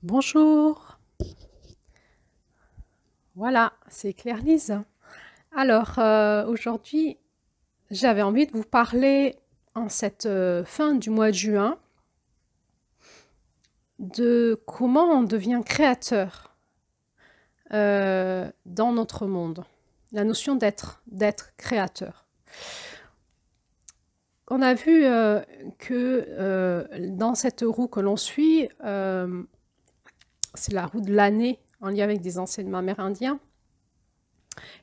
Bonjour, voilà, c'est Claire-Lise. Alors, aujourd'hui, j'avais envie de vous parler en cette fin du mois de juin de comment on devient créateur dans notre monde. La notion d'être créateur. On a vu que dans cette roue que l'on suit, c'est la roue de l'année en lien avec des enseignements amérindiens.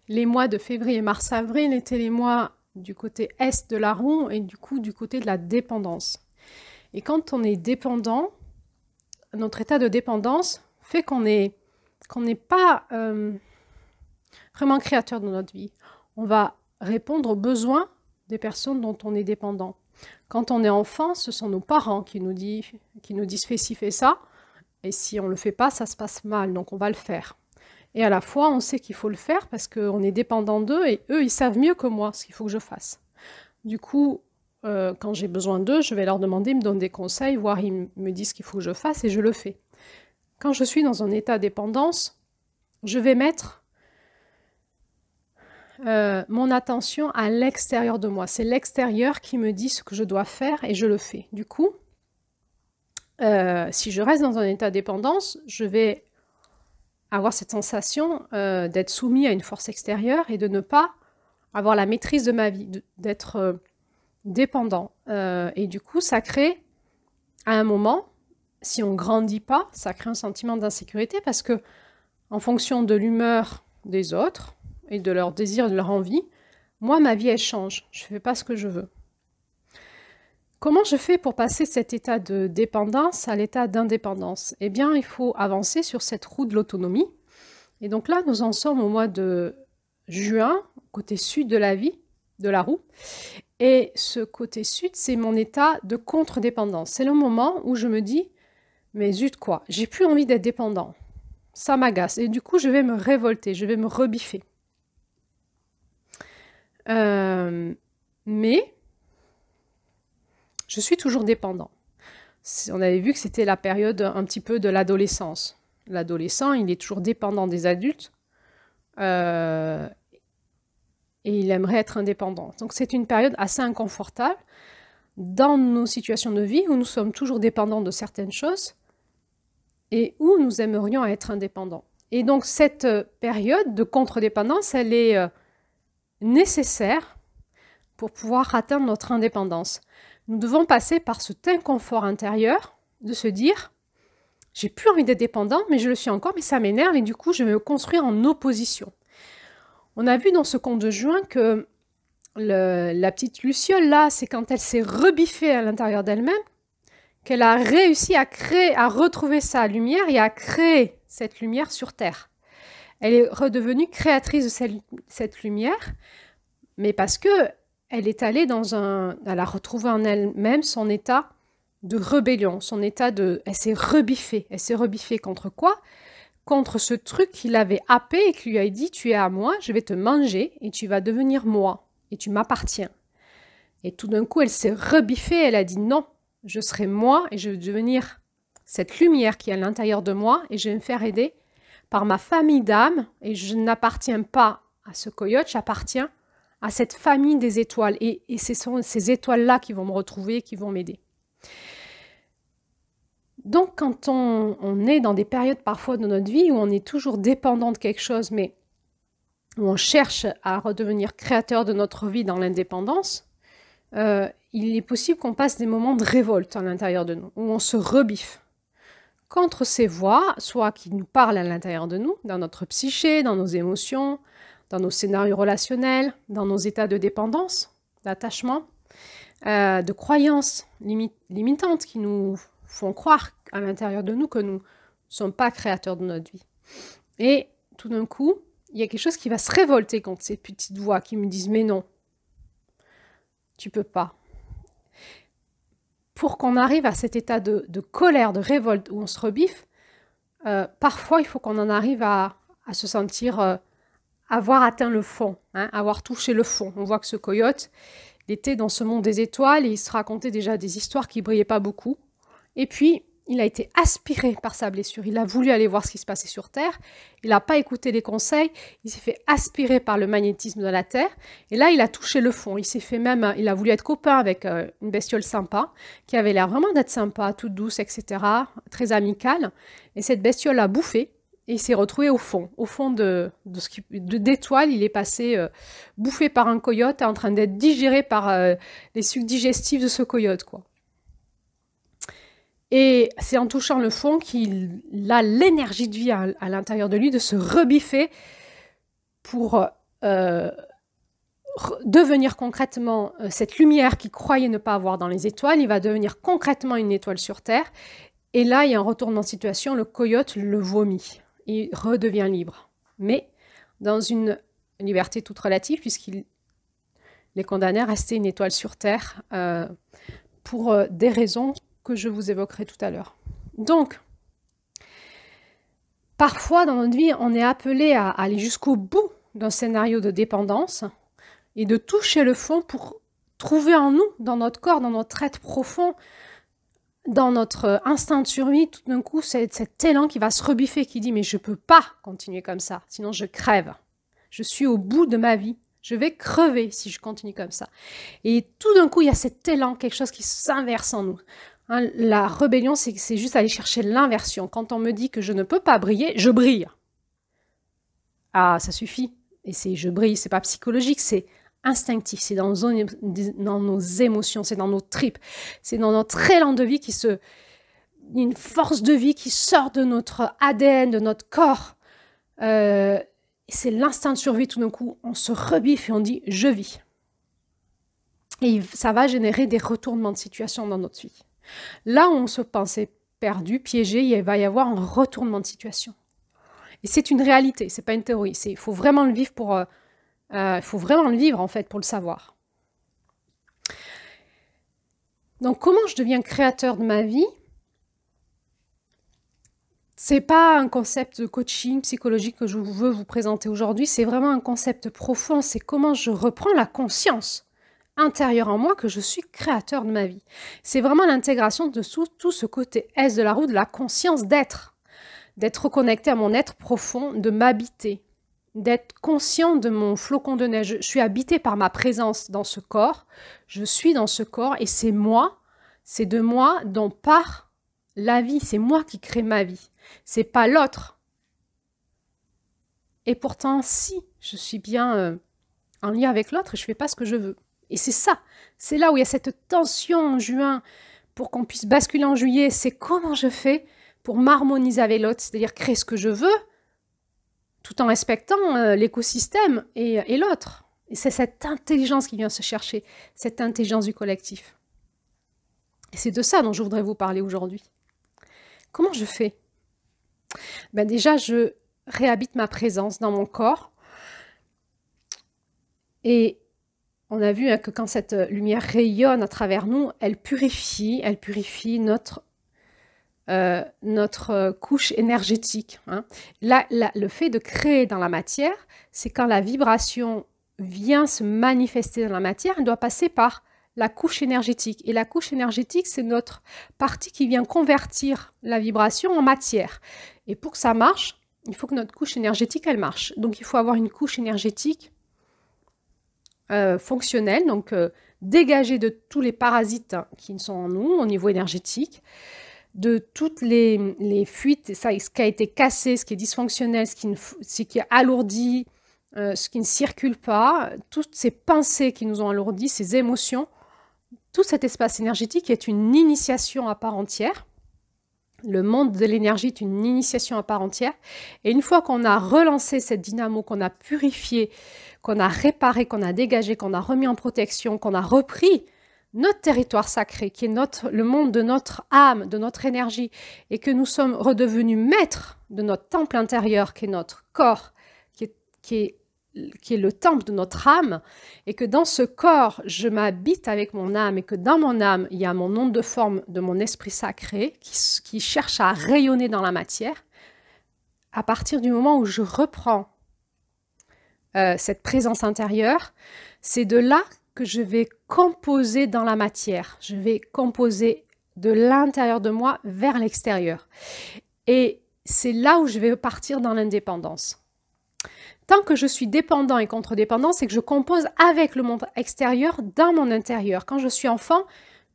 Les mois de février, mars, avril étaient les mois du côté est de la roue et du coup du côté de la dépendance. Et quand on est dépendant, notre état de dépendance fait qu'on n'est pas vraiment créateur de notre vie. On va répondre aux besoins des personnes dont on est dépendant. Quand on est enfant, ce sont nos parents qui nous disent fais ci, fais ça, et si on ne le fait pas, ça se passe mal, donc on va le faire. Et à la fois, on sait qu'il faut le faire parce qu'on est dépendant d'eux et eux, ils savent mieux que moi ce qu'il faut que je fasse. Du coup, quand j'ai besoin d'eux, je vais leur demander, ils me donnent des conseils, voire ils me disent ce qu'il faut que je fasse et je le fais. Quand je suis dans un état de dépendance, je vais mettre mon attention à l'extérieur de moi. C'est l'extérieur qui me dit ce que je dois faire et je le fais. Du coup, si je reste dans un état de dépendance, je vais avoir cette sensation d'être soumis à une force extérieure et de ne pas avoir la maîtrise de ma vie, d'être dépendant. Et du coup, ça crée, à un moment, si on ne grandit pas, ça crée un sentiment d'insécurité parce que, en fonction de l'humeur des autres et de leur désir, de leur envie, moi, ma vie, elle change. Je ne fais pas ce que je veux. Comment je fais pour passer de cet état de dépendance à l'état d'indépendance? Eh bien, il faut avancer sur cette roue de l'autonomie. Et donc là, nous en sommes au mois de juin, côté sud de la vie, de la roue. Et ce côté sud, c'est mon état de contre-dépendance. C'est le moment où je me dis, mais zut quoi, j'ai plus envie d'être dépendant. Ça m'agace. Et du coup, je vais me révolter, je vais me rebiffer. Mais je suis toujours dépendant. On avait vu que c'était la période un petit peu de l'adolescence. L'adolescent, il est toujours dépendant des adultes et il aimerait être indépendant. Donc c'est une période assez inconfortable dans nos situations de vie où nous sommes toujours dépendants de certaines choses et où nous aimerions être indépendants. Et donc cette période de contre-dépendance, elle est nécessaire pour pouvoir atteindre notre indépendance. Nous devons passer par cet inconfort intérieur de se dire « j'ai plus envie d'être dépendant, mais je le suis encore, mais ça m'énerve et du coup, je vais me construire en opposition ». On a vu dans ce conte de juin que la petite Luciole, là, c'est quand elle s'est rebiffée à l'intérieur d'elle-même, qu'elle a réussi à créer, à retrouver sa lumière et à créer cette lumière sur Terre. Elle est redevenue créatrice de cette lumière, mais parce que elle est allée elle a retrouvé en elle-même son état de rébellion, son état de, elle s'est rebiffée. Elle s'est rebiffée contre quoi? Contre ce truc qui l'avait happé et qui lui a dit, tu es à moi, je vais te manger et tu vas devenir moi et tu m'appartiens. Et tout d'un coup, elle s'est rebiffée, elle a dit non, je serai moi et je vais devenir cette lumière qui est à l'intérieur de moi et je vais me faire aider par ma famille d'âmes et je n'appartiens pas à ce coyote, j'appartiens à cette famille des étoiles. Et ce sont ces étoiles-là qui vont me retrouver, qui vont m'aider. Donc, quand on est dans des périodes parfois de notre vie où on est toujours dépendant de quelque chose, mais où on cherche à redevenir créateur de notre vie dans l'indépendance, il est possible qu'on passe des moments de révolte à l'intérieur de nous, où on se rebiffe contre ces voix, soit qui nous parlent à l'intérieur de nous, dans notre psyché, dans nos émotions, dans nos scénarios relationnels, dans nos états de dépendance, d'attachement, de croyances limitantes qui nous font croire à l'intérieur de nous que nous ne sommes pas créateurs de notre vie. Et tout d'un coup, il y a quelque chose qui va se révolter contre ces petites voix qui me disent « mais non, tu peux pas ». Pour qu'on arrive à cet état de colère, de révolte où on se rebiffe, parfois il faut qu'on en arrive à se sentir avoir atteint le fond, hein, avoir touché le fond. On voit que ce coyote, il était dans ce monde des étoiles et il se racontait déjà des histoires qui ne brillaient pas beaucoup. Et puis, il a été aspiré par sa blessure. Il a voulu aller voir ce qui se passait sur Terre. Il n'a pas écouté les conseils. Il s'est fait aspirer par le magnétisme de la Terre. Et là, il a touché le fond. Il a voulu être copain avec une bestiole sympa, qui avait l'air vraiment d'être sympa, toute douce, etc., très amicale. Et cette bestiole l'a bouffé. Et il s'est retrouvé au fond d'étoile. Il est passé bouffé par un coyote, en train d'être digéré par les sucs digestifs de ce coyote, quoi. Et c'est en touchant le fond qu'il a l'énergie de vie à l'intérieur de lui de se rebiffer pour devenir concrètement cette lumière qu'il croyait ne pas avoir dans les étoiles. Il va devenir concrètement une étoile sur Terre. Et là, il y a un retournement de situation. Le coyote le vomit. Il redevient libre. Mais dans une liberté toute relative, puisqu'il est condamné à rester une étoile sur Terre pour des raisons que je vous évoquerai tout à l'heure. Donc, parfois dans notre vie, on est appelé à aller jusqu'au bout d'un scénario de dépendance et de toucher le fond pour trouver en nous, dans notre corps, dans notre être profond, dans notre instinct de survie, tout d'un coup, cet élan qui va se rebiffer, qui dit « mais je ne peux pas continuer comme ça, sinon je crève. Je suis au bout de ma vie. Je vais crever si je continue comme ça. » Et tout d'un coup, il y a cet élan, quelque chose qui s'inverse en nous. Hein, la rébellion, c'est juste aller chercher l'inversion. Quand on me dit que je ne peux pas briller, je brille. Ah, ça suffit. Et je brille, c'est pas psychologique, c'est instinctif, c'est dans nos émotions, c'est dans nos tripes, c'est dans notre élan de vie une force de vie qui sort de notre ADN, de notre corps. C'est l'instinct de survie, tout d'un coup, on se rebiffe et on dit « je vis ». Et ça va générer des retournements de situation dans notre vie. Là où on se pensait perdu, piégé, il va y avoir un retournement de situation. Et c'est une réalité, c'est pas une théorie. Il faut vraiment le vivre en fait pour le savoir. Donc comment je deviens créateur de ma vie? C'est pas un concept de coaching psychologique que je veux vous présenter aujourd'hui, c'est vraiment un concept profond, c'est comment je reprends la conscience intérieure en moi que je suis créateur de ma vie. C'est vraiment l'intégration de tout ce côté S de la roue, de la conscience d'être reconnecté à mon être profond, de m'habiter, d'être conscient de mon flocon de neige. Je suis habité par ma présence dans ce corps, je suis dans ce corps et c'est de moi dont part la vie, c'est moi qui crée ma vie, c'est pas l'autre. Et pourtant, si je suis bien en lien avec l'autre, je fais pas ce que je veux. Et c'est là où il y a cette tension en juin pour qu'on puisse basculer en juillet, c'est comment je fais pour m'harmoniser avec l'autre, c'est-à-dire créer ce que je veux, tout en respectant l'écosystème et l'autre. Et c'est cette intelligence qui vient se chercher, cette intelligence du collectif. Et c'est de ça dont je voudrais vous parler aujourd'hui. Comment je fais? Ben déjà, je réhabite ma présence dans mon corps. Et on a vu que quand cette lumière rayonne à travers nous, elle purifie notre couche énergétique. Hein. Là, le fait de créer dans la matière, c'est quand la vibration vient se manifester dans la matière, elle doit passer par la couche énergétique. Et la couche énergétique, c'est notre partie qui vient convertir la vibration en matière. Et pour que ça marche, il faut que notre couche énergétique, elle marche. Donc, il faut avoir une couche énergétique fonctionnelle, donc dégagée de tous les parasites qui sont en nous au niveau énergétique, de toutes les fuites, ce qui a été cassé, ce qui est dysfonctionnel, ce qui est alourdi, ce qui ne circule pas, toutes ces pensées qui nous ont alourdi, ces émotions, tout cet espace énergétique est une initiation à part entière. Le monde de l'énergie est une initiation à part entière. Et une fois qu'on a relancé cette dynamo, qu'on a purifié, qu'on a réparé, qu'on a dégagé, qu'on a remis en protection, qu'on a repris notre territoire sacré, qui est le monde de notre âme, de notre énergie, et que nous sommes redevenus maîtres de notre temple intérieur, qui est notre corps, qui est le temple de notre âme, et que dans ce corps, je m'habite avec mon âme, et que dans mon âme, il y a mon onde de forme de mon esprit sacré qui cherche à rayonner dans la matière, à partir du moment où je reprends cette présence intérieure, c'est de là que je vais composer dans la matière. Je vais composer de l'intérieur de moi vers l'extérieur. Et c'est là où je vais partir dans l'indépendance. Tant que je suis dépendant et contre-dépendant, c'est que je compose avec le monde extérieur dans mon intérieur. Quand je suis enfant,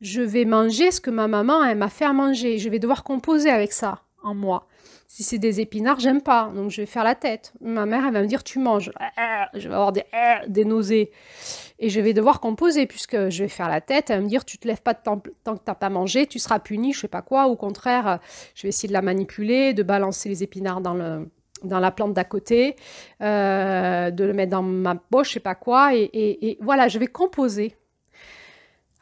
je vais manger ce que ma maman elle m'a fait à manger. Je vais devoir composer avec ça en moi. Si c'est des épinards, j'aime pas, donc je vais faire la tête. Ma mère, elle va me dire, tu manges. Je vais avoir des nausées. Et je vais devoir composer, puisque je vais faire la tête. Elle va me dire, tu te lèves pas tant que tu n'as pas mangé, tu seras puni, je sais pas quoi. Au contraire, je vais essayer de la manipuler, de balancer les épinards dans la plante d'à côté, de le mettre dans ma poche, je sais pas quoi. Et voilà, je vais composer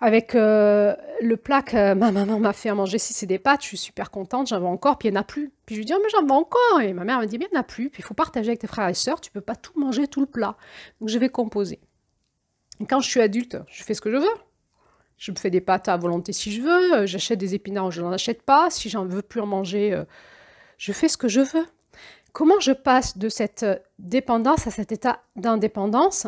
avec le plat que ma maman m'a fait à manger. Si c'est des pâtes, je suis super contente, j'en veux encore, puis il n'y en a plus. Puis je lui dis, oh, mais j'en veux encore. Et ma mère me dit, bien, il n'y en a plus. Puis il faut partager avec tes frères et sœurs, tu peux pas tout manger, tout le plat. Donc je vais composer. Et quand je suis adulte, je fais ce que je veux. Je me fais des pâtes à volonté si je veux, j'achète des épinards ou je n'en achète pas. Si j'en veux plus en manger, je fais ce que je veux. Comment je passe de cette dépendance à cet état d'indépendance ?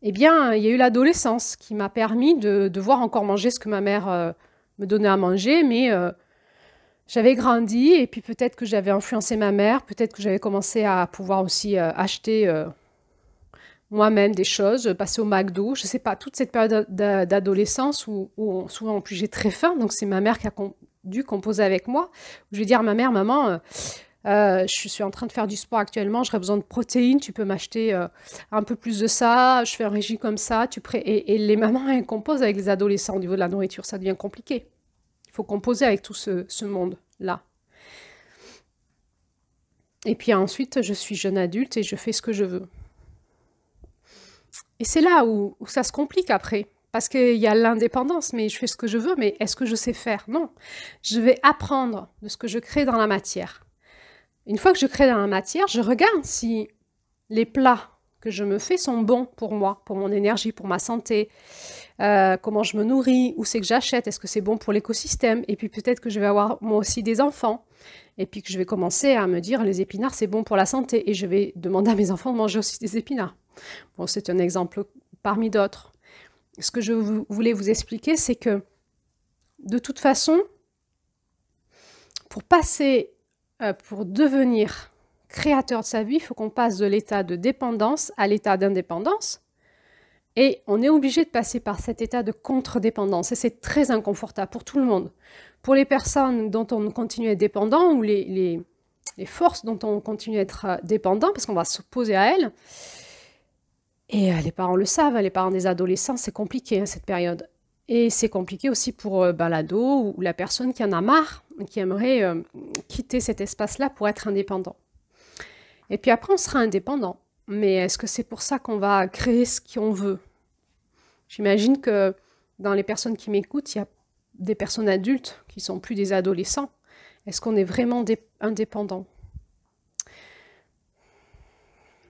Eh bien, il y a eu l'adolescence qui m'a permis de devoir encore manger ce que ma mère me donnait à manger, mais j'avais grandi et puis peut-être que j'avais influencé ma mère, peut-être que j'avais commencé à pouvoir aussi acheter moi-même des choses, passer au McDo, je ne sais pas, toute cette période d'adolescence où souvent en plus j'ai très faim, donc c'est ma mère qui a dû composer avec moi, où je vais dire à ma mère, maman, je suis en train de faire du sport actuellement, j'aurais besoin de protéines, tu peux m'acheter un peu plus de ça, je fais un régime comme ça, et les mamans, elles composent avec les adolescents au niveau de la nourriture, ça devient compliqué. Il faut composer avec tout ce monde-là. Et puis ensuite, je suis jeune adulte et je fais ce que je veux. Et c'est là où ça se complique après. Parce qu'il y a l'indépendance, mais je fais ce que je veux, mais est-ce que je sais faire? Non. Je vais apprendre de ce que je crée dans la matière. Une fois que je crée dans la matière, je regarde si les plats que je me fais sont bons pour moi, pour mon énergie, pour ma santé, comment je me nourris, où c'est que j'achète, est-ce que c'est bon pour l'écosystème, et puis peut-être que je vais avoir moi aussi des enfants, et puis que je vais commencer à me dire les épinards c'est bon pour la santé, et je vais demander à mes enfants de manger aussi des épinards. Bon, c'est un exemple parmi d'autres. Ce que je voulais vous expliquer, c'est que de toute façon, pour devenir créateur de sa vie, il faut qu'on passe de l'état de dépendance à l'état d'indépendance. Et on est obligé de passer par cet état de contre-dépendance. Et c'est très inconfortable pour tout le monde. Pour les personnes dont on continue à être dépendant, ou les forces dont on continue à être dépendant, parce qu'on va s'opposer à elles. Et les parents le savent, les parents des adolescents, c'est compliqué cette période. Et c'est compliqué aussi pour l'ado ou la personne qui en a marre, qui aimerait quitter cet espace-là pour être indépendant. Et puis après, on sera indépendant. Mais est-ce que c'est pour ça qu'on va créer ce qu'on veut? J'imagine que dans les personnes qui m'écoutent, il y a des personnes adultes qui ne sont plus des adolescents. Est-ce qu'on est vraiment indépendant?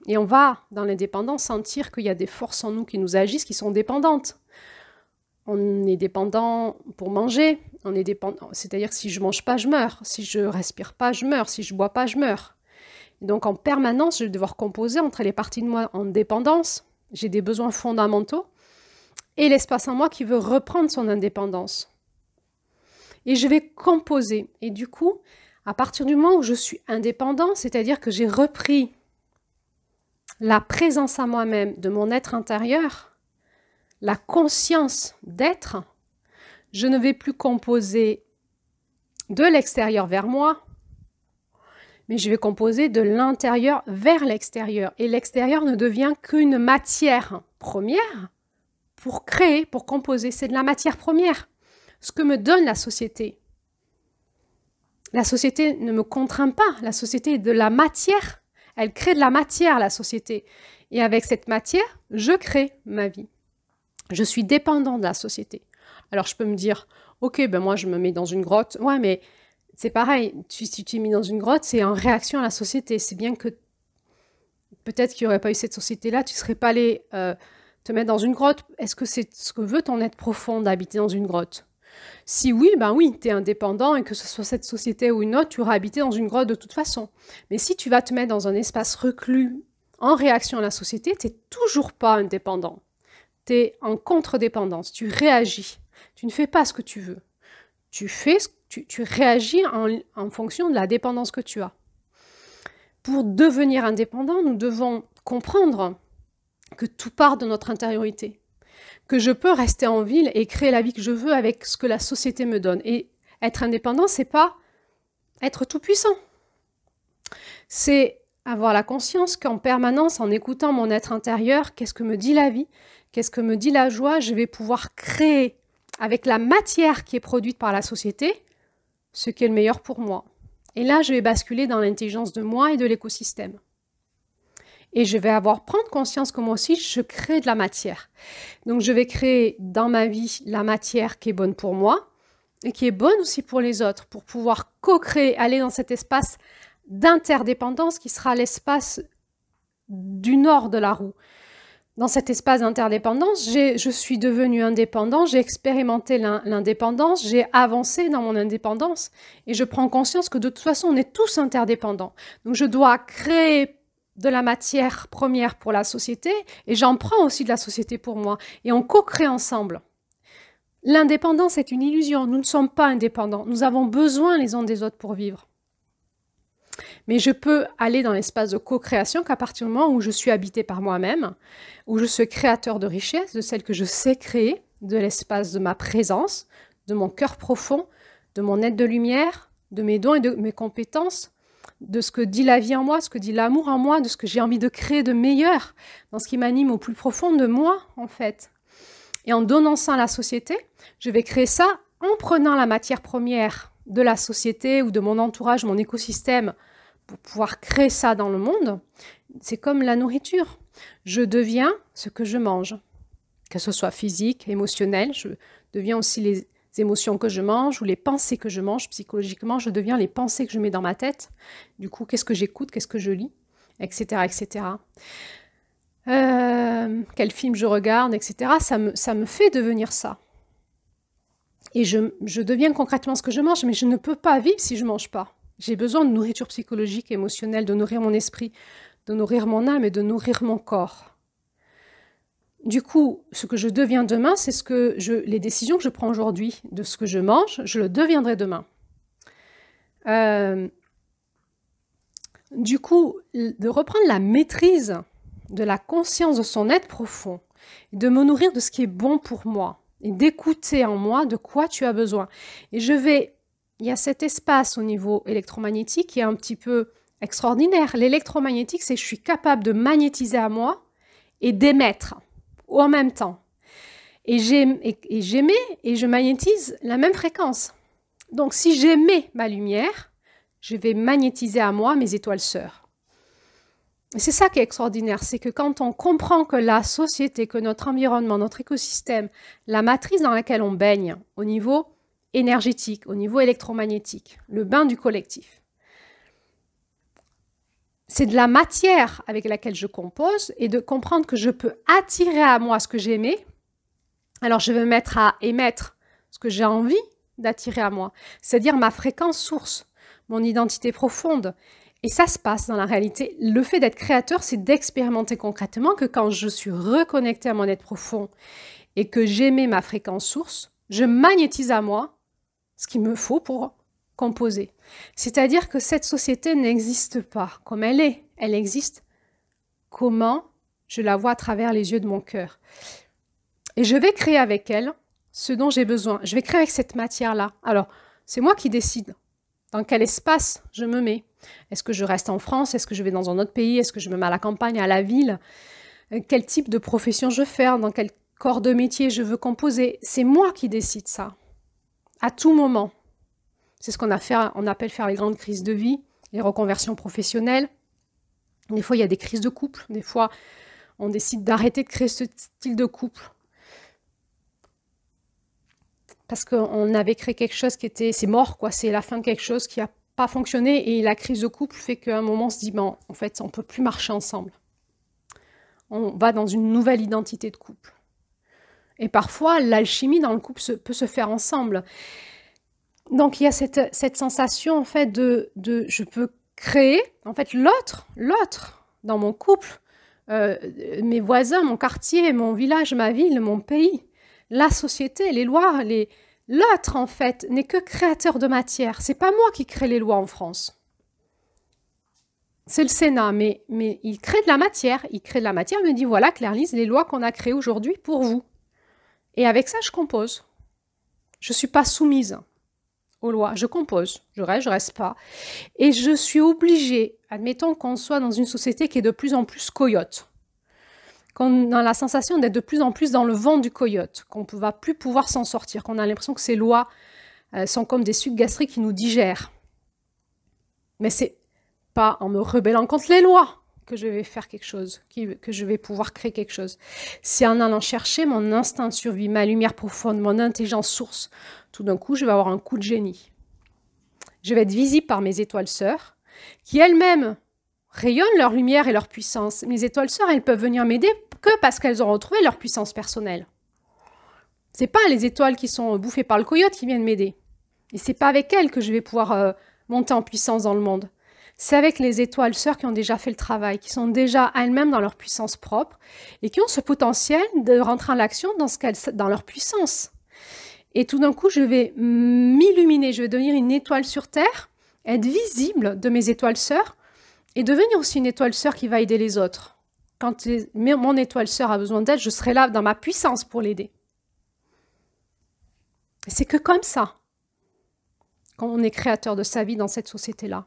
Et on va, dans l'indépendance, sentir qu'il y a des forces en nous qui nous agissent, qui sont dépendantes. On est dépendant pour manger, on est dépendant, c'est-à-dire que si je ne mange pas, je meurs. Si je ne respire pas, je meurs. Si je ne bois pas, je meurs. Et donc en permanence, je vais devoir composer entre les parties de moi en dépendance, j'ai des besoins fondamentaux, et l'espace en moi qui veut reprendre son indépendance. Et je vais composer. Et du coup, à partir du moment où je suis indépendant, c'est-à-dire que j'ai repris la présence à moi-même de mon être intérieur, la conscience d'être, je ne vais plus composer de l'extérieur vers moi, mais je vais composer de l'intérieur vers l'extérieur. Et l'extérieur ne devient qu'une matière première pour créer, pour composer. C'est de la matière première, ce que me donne la société. La société ne me contraint pas, la société est de la matière. Elle crée de la matière, la société. Et avec cette matière, je crée ma vie. Je suis dépendant de la société. Alors, je peux me dire, ok, ben moi, je me mets dans une grotte. Ouais, mais c'est pareil. Si tu t'es mis dans une grotte, c'est en réaction à la société. C'est bien que peut-être qu'il n'y aurait pas eu cette société-là, tu ne serais pas allé te mettre dans une grotte. Est-ce que c'est ce que veut ton être profond d'habiter dans une grotte? Si oui, ben oui, tu es indépendant et que ce soit cette société ou une autre, tu auras habité dans une grotte de toute façon. Mais si tu vas te mettre dans un espace reclus en réaction à la société, tu n'es toujours pas indépendant. Tu es en contre-dépendance, tu réagis. Tu ne fais pas ce que tu veux. Tu réagis en fonction de la dépendance que tu as. Pour devenir indépendant, nous devons comprendre que tout part de notre intériorité. Que je peux rester en ville et créer la vie que je veux avec ce que la société me donne. Et être indépendant, c'est pas être tout puissant. C'est avoir la conscience qu'en permanence, en écoutant mon être intérieur, qu'est-ce que me dit la vie, qu'est-ce que me dit la joie, je vais pouvoir créer avec la matière qui est produite par la société ce qui est le meilleur pour moi. Et là, je vais basculer dans l'intelligence de moi et de l'écosystème. Et je vais prendre conscience que moi aussi, je crée de la matière. Donc, je vais créer dans ma vie la matière qui est bonne pour moi et qui est bonne aussi pour les autres, pour pouvoir co-créer, aller dans cet espace d'interdépendance qui sera l'espace du nord de la roue. Dans cet espace d'interdépendance, je suis devenue indépendant, j'ai expérimenté l'indépendance, j'ai avancé dans mon indépendance et je prends conscience que de toute façon, on est tous interdépendants. Donc, je dois créer de la matière première pour la société et j'en prends aussi de la société pour moi et on co-crée ensemble. L'indépendance est une illusion, nous ne sommes pas indépendants, nous avons besoin les uns des autres pour vivre. Mais je peux aller dans l'espace de co-création qu'à partir du moment où je suis habité par moi-même, où je suis créateur de richesse, de celle que je sais créer, de l'espace de ma présence, de mon cœur profond, de mon être de lumière, de mes dons et de mes compétences, de ce que dit la vie en moi, ce que dit l'amour en moi, de ce que j'ai envie de créer de meilleur, dans ce qui m'anime au plus profond de moi, en fait. Et en donnant ça à la société, je vais créer ça en prenant la matière première de la société ou de mon entourage, mon écosystème, pour pouvoir créer ça dans le monde. C'est comme la nourriture. Je deviens ce que je mange, que ce soit physique, émotionnel. Je deviens aussi les émotions que je mange ou les pensées que je mange. Psychologiquement, je deviens les pensées que je mets dans ma tête. Du coup, qu'est-ce que j'écoute, qu'est-ce que je lis, etc., etc. Quel film je regarde, etc. Ça me fait devenir ça. Et je deviens concrètement ce que je mange, mais je ne peux pas vivre si je ne mange pas. J'ai besoin de nourriture psychologique, émotionnelle, de nourrir mon esprit, de nourrir mon âme et de nourrir mon corps. Du coup, ce que je deviens demain, c'est les décisions que je prends aujourd'hui de ce que je mange, je le deviendrai demain. Du coup, de reprendre la maîtrise de la conscience de son être profond, de me nourrir de ce qui est bon pour moi et d'écouter en moi de quoi tu as besoin. Et il y a cet espace au niveau électromagnétique qui est un petit peu extraordinaire. L'électromagnétique, c'est que je suis capable de magnétiser à moi et d'émettre en même temps. Et j'émets et je magnétise la même fréquence. Donc, si j'émets ma lumière, je vais magnétiser à moi mes étoiles sœurs. Et c'est ça qui est extraordinaire, c'est que quand on comprend que la société, que notre environnement, notre écosystème, la matrice dans laquelle on baigne au niveau énergétique, au niveau électromagnétique, le bain du collectif, c'est de la matière avec laquelle je compose et de comprendre que je peux attirer à moi ce que j'aimais. Alors je vais me mettre à émettre ce que j'ai envie d'attirer à moi, c'est-à-dire ma fréquence source, mon identité profonde. Et ça se passe dans la réalité. Le fait d'être créateur, c'est d'expérimenter concrètement que quand je suis reconnectée à mon être profond et que j'émets ma fréquence source, je magnétise à moi ce qu'il me faut pour composer. C'est-à-dire que cette société n'existe pas comme elle est. Elle existe comment je la vois à travers les yeux de mon cœur. Et je vais créer avec elle ce dont j'ai besoin. Je vais créer avec cette matière-là. Alors, c'est moi qui décide dans quel espace je me mets. Est-ce que je reste en France? Est-ce que je vais dans un autre pays? Est-ce que je me mets à la campagne, à la ville? Quel type de profession je veux faire? Dans quel corps de métier je veux composer? C'est moi qui décide ça, à tout moment. C'est ce qu'on appelle faire les grandes crises de vie, les reconversions professionnelles. Des fois, il y a des crises de couple. Des fois, on décide d'arrêter de créer ce style de couple. Parce qu'on avait créé quelque chose c'est mort, quoi. C'est la fin de quelque chose qui n'a pas fonctionné et la crise de couple fait qu'à un moment on se dit, en fait, on ne peut plus marcher ensemble. On va dans une nouvelle identité de couple. Et parfois, l'alchimie dans le couple peut se faire ensemble. Donc, il y a cette sensation, en fait, je peux créer, en fait, l'autre, dans mon couple, mes voisins, mon quartier, mon village, ma ville, mon pays. La société, les lois, l'autre, en fait, n'est que créateur de matière. C'est pas moi qui crée les lois en France. C'est le Sénat, mais il crée de la matière. Il crée de la matière, il me dit, voilà, Claire-Lise, les lois qu'on a créées aujourd'hui pour vous. Et avec ça, je compose. Je ne suis pas soumise aux lois. Je compose. Je reste pas. Et je suis obligée, admettons qu'on soit dans une société qui est de plus en plus coyote, qu'on a la sensation d'être de plus en plus dans le vent du coyote, qu'on ne va plus pouvoir s'en sortir, qu'on a l'impression que ces lois sont comme des sucs gastriques qui nous digèrent. Mais c'est pas en me rebellant contre les lois que je vais faire quelque chose, que je vais pouvoir créer quelque chose. C'est en allant chercher mon instinct de survie, ma lumière profonde, mon intelligence source. Tout d'un coup, je vais avoir un coup de génie. Je vais être visible par mes étoiles sœurs, qui elles-mêmes rayonnent leur lumière et leur puissance. Mes étoiles sœurs, elles peuvent venir m'aider que parce qu'elles ont retrouvé leur puissance personnelle. C'est pas les étoiles qui sont bouffées par le coyote qui viennent m'aider. Et c'est pas avec elles que je vais pouvoir monter en puissance dans le monde. C'est avec les étoiles sœurs qui ont déjà fait le travail, qui sont déjà elles-mêmes dans leur puissance propre et qui ont ce potentiel de rentrer en action dans leur puissance. Et tout d'un coup, je vais m'illuminer, je vais devenir une étoile sur Terre, être visible de mes étoiles sœurs et devenir aussi une étoile sœur qui va aider les autres. Quand mon étoile sœur a besoin d'aide, je serai là dans ma puissance pour l'aider. Et c'est que comme ça quand on est créateur de sa vie dans cette société-là.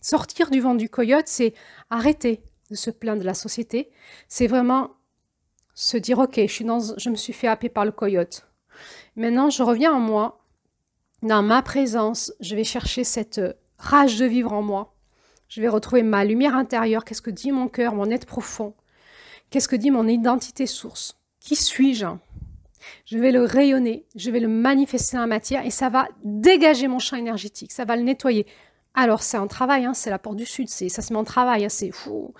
Sortir du vent du coyote, c'est arrêter de se plaindre de la société. C'est vraiment se dire, ok, je me suis fait happer par le coyote. Maintenant, je reviens en moi, dans ma présence, je vais chercher cette rage de vivre en moi. Je vais retrouver ma lumière intérieure. Qu'est-ce que dit mon cœur, mon être profond? Qu'est-ce que dit mon identité source? Qui suis-je? Je vais le rayonner, je vais le manifester dans la matière et ça va dégager mon champ énergétique, ça va le nettoyer. Alors, c'est un travail, hein, c'est la porte du Sud, ça se met en travail, hein, c'est une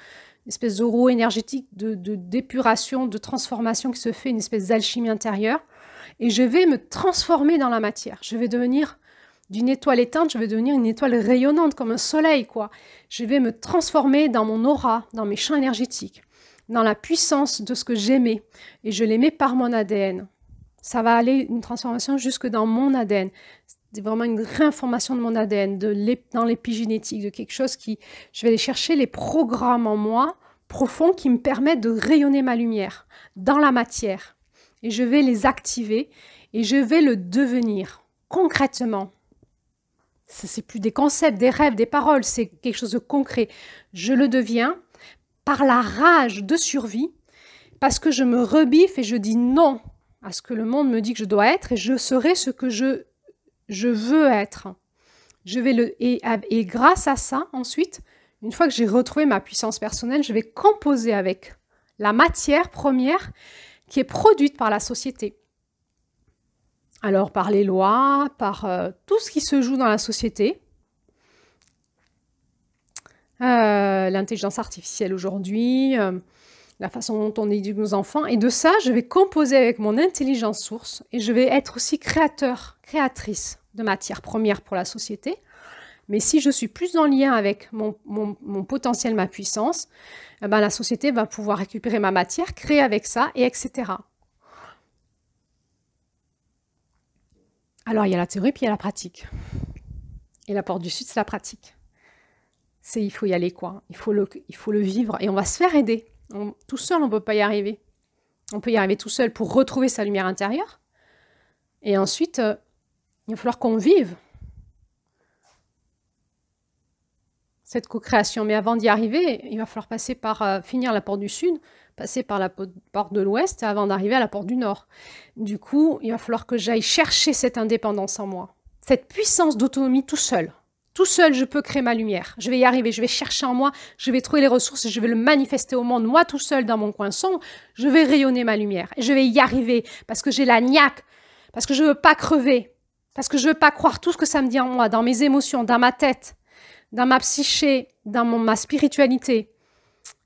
espèce de roue énergétique d'épuration, de transformation qui se fait, une espèce d'alchimie intérieure. Et je vais me transformer dans la matière. Je vais devenir d'une étoile éteinte, je vais devenir une étoile rayonnante, comme un soleil, quoi. Je vais me transformer dans mon aura, dans mes champs énergétiques, dans la puissance de ce que j'aimais. Et je l'aimais par mon ADN. Ça va aller, une transformation jusque dans mon ADN. C'est vraiment une réinformation de mon ADN, dans l'épigénétique, de quelque chose qui... Je vais aller chercher les programmes en moi, profonds, qui me permettent de rayonner ma lumière dans la matière. Et je vais les activer et je vais le devenir concrètement. C'est plus des concepts, des rêves, des paroles, c'est quelque chose de concret. Je le deviens par la rage de survie, parce que je me rebiffe et je dis non à ce que le monde me dit que je dois être et je serai ce que je veux être. Et grâce à ça, ensuite, une fois que j'ai retrouvé ma puissance personnelle, je vais composer avec la matière première qui est produite par la société. Alors, par les lois, par tout ce qui se joue dans la société. L'intelligence artificielle aujourd'hui, la façon dont on éduque nos enfants. Et de ça, je vais composer avec mon intelligence source et je vais être aussi créatrice de matière première pour la société. Mais si je suis plus en lien avec mon potentiel, ma puissance, eh ben, la société va pouvoir récupérer ma matière, créer avec ça, et etc. Alors, il y a la théorie, puis il y a la pratique. Et la porte du Sud, c'est la pratique. Il faut y aller, quoi. Il faut le vivre, et on va se faire aider. Tout seul, on ne peut pas y arriver. On peut y arriver tout seul pour retrouver sa lumière intérieure. Et ensuite, il va falloir qu'on vive cette co-création. Mais avant d'y arriver, il va falloir passer par finir la porte du Sud, passer par la porte de l'Ouest avant d'arriver à la porte du Nord. Du coup, il va falloir que j'aille chercher cette indépendance en moi, cette puissance d'autonomie tout seul. Tout seul, je peux créer ma lumière. Je vais y arriver, je vais chercher en moi, je vais trouver les ressources et je vais le manifester au monde. Moi, tout seul, dans mon coin sombre, je vais rayonner ma lumière. Et je vais y arriver parce que j'ai la niaque, parce que je ne veux pas crever, parce que je ne veux pas croire tout ce que ça me dit en moi, dans mes émotions, dans ma tête, dans ma psyché, dans ma spiritualité.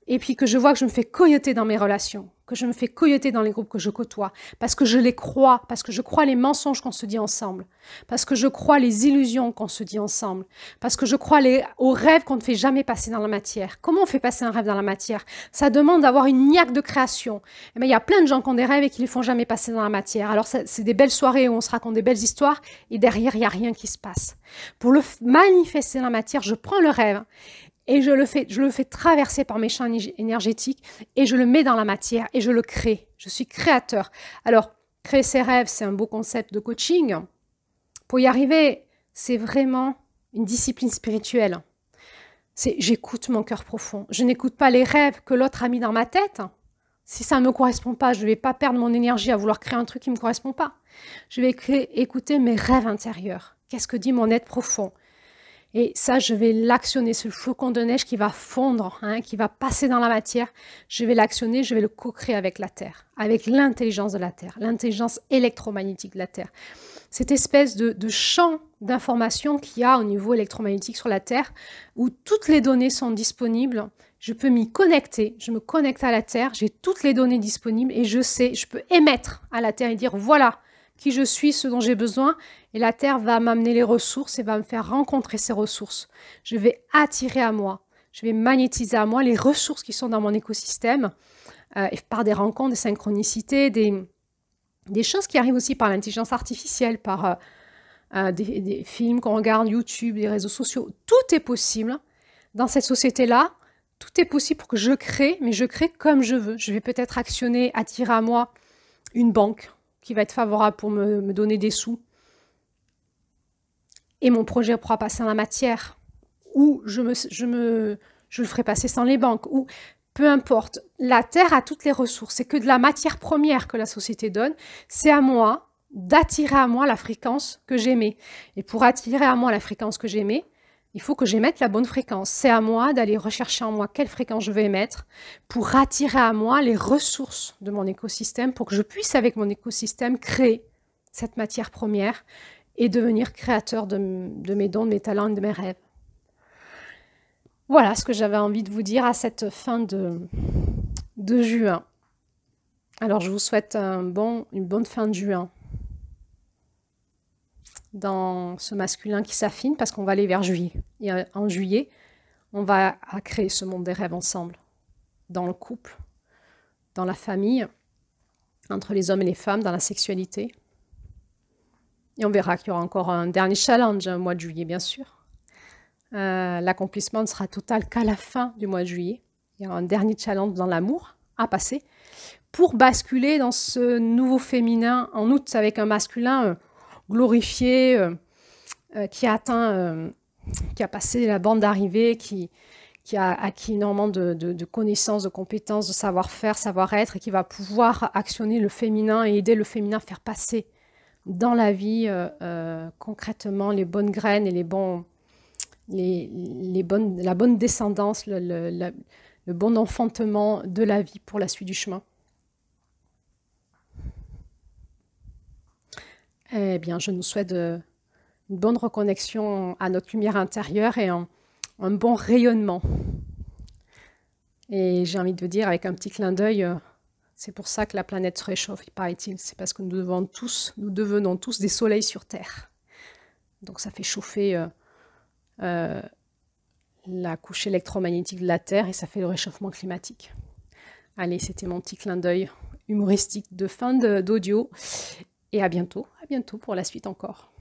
Et puis que je vois que je me fais coyoter dans mes relations, que je me fais coyoter dans les groupes que je côtoie, parce que je les crois, parce que je crois les mensonges qu'on se dit ensemble, parce que je crois les illusions qu'on se dit ensemble, parce que je crois aux rêves qu'on ne fait jamais passer dans la matière. Comment on fait passer un rêve dans la matière? Ça demande d'avoir une niaque de création. Eh bien, il y a plein de gens qui ont des rêves et qui ne les font jamais passer dans la matière. Alors, c'est des belles soirées où on se raconte des belles histoires et derrière, il n'y a rien qui se passe. Pour le manifester dans la matière, je prends le rêve et je le fais traverser par mes champs énergétiques et je le mets dans la matière et je le crée. Je suis créateur. Alors, créer ses rêves, c'est un beau concept de coaching. Pour y arriver, c'est vraiment une discipline spirituelle. J'écoute mon cœur profond. Je n'écoute pas les rêves que l'autre a mis dans ma tête. Si ça ne me correspond pas, je ne vais pas perdre mon énergie à vouloir créer un truc qui ne me correspond pas. Je vais écouter mes rêves intérieurs. Qu'est-ce que dit mon être profond? Et ça, je vais l'actionner, ce flocon de neige qui va fondre, qui va passer dans la matière. Je vais l'actionner, je vais le co-créer avec la Terre, avec l'intelligence de la Terre, l'intelligence électromagnétique de la Terre. Cette espèce de champ d'information qu'il y a au niveau électromagnétique sur la Terre, où toutes les données sont disponibles. Je peux m'y connecter, je me connecte à la Terre, j'ai toutes les données disponibles et je peux émettre à la Terre et dire voilà qui je suis, ce dont j'ai besoin, et la Terre va m'amener les ressources et va me faire rencontrer ces ressources. Je vais attirer à moi, je vais magnétiser à moi les ressources qui sont dans mon écosystème, et par des rencontres, des synchronicités, des choses qui arrivent aussi par l'intelligence artificielle, par des films qu'on regarde, YouTube, des réseaux sociaux. Tout est possible dans cette société-là. Tout est possible pour que je crée, mais je crée comme je veux. Je vais peut-être attirer à moi une banque qui va être favorable pour me donner des sous. Et mon projet pourra passer en la matière. Ou je le ferai passer sans les banques. Ou peu importe. La Terre a toutes les ressources. C'est que de la matière première que la société donne. C'est à moi d'attirer à moi la fréquence que j'aimais. Et pour attirer à moi la fréquence que j'aimais, il faut que j'émette la bonne fréquence. C'est à moi d'aller rechercher en moi quelle fréquence je vais émettre pour attirer à moi les ressources de mon écosystème pour que je puisse, avec mon écosystème, créer cette matière première et devenir créateur de mes dons, de mes talents et de mes rêves. Voilà ce que j'avais envie de vous dire à cette fin de juin. Alors, je vous souhaite une bonne fin de juin dans ce masculin qui s'affine parce qu'on va aller vers juillet. Et en juillet, on va créer ce monde des rêves ensemble, dans le couple, dans la famille, entre les hommes et les femmes, dans la sexualité. Et on verra qu'il y aura encore un dernier challenge au mois de juillet, bien sûr. L'accomplissement ne sera total qu'à la fin du mois de juillet. Il y aura un dernier challenge dans l'amour à passer pour basculer dans ce nouveau féminin en août avec un masculin glorifié, qui a passé la bande d'arrivée, qui a acquis énormément de connaissances, de compétences, de savoir-faire, savoir-être, et qui va pouvoir actionner le féminin et aider le féminin à faire passer dans la vie concrètement les bonnes graines et la bonne descendance, le bon enfantement de la vie pour la suite du chemin. Eh bien, je nous souhaite une bonne reconnexion à notre lumière intérieure et un bon rayonnement. Et j'ai envie de vous dire, avec un petit clin d'œil, c'est pour ça que la planète se réchauffe, paraît-il. C'est parce que nous devenons tous des soleils sur Terre. Donc ça fait chauffer la couche électromagnétique de la Terre et ça fait le réchauffement climatique. Allez, c'était mon petit clin d'œil humoristique de fin d'audio. Et à bientôt pour la suite encore.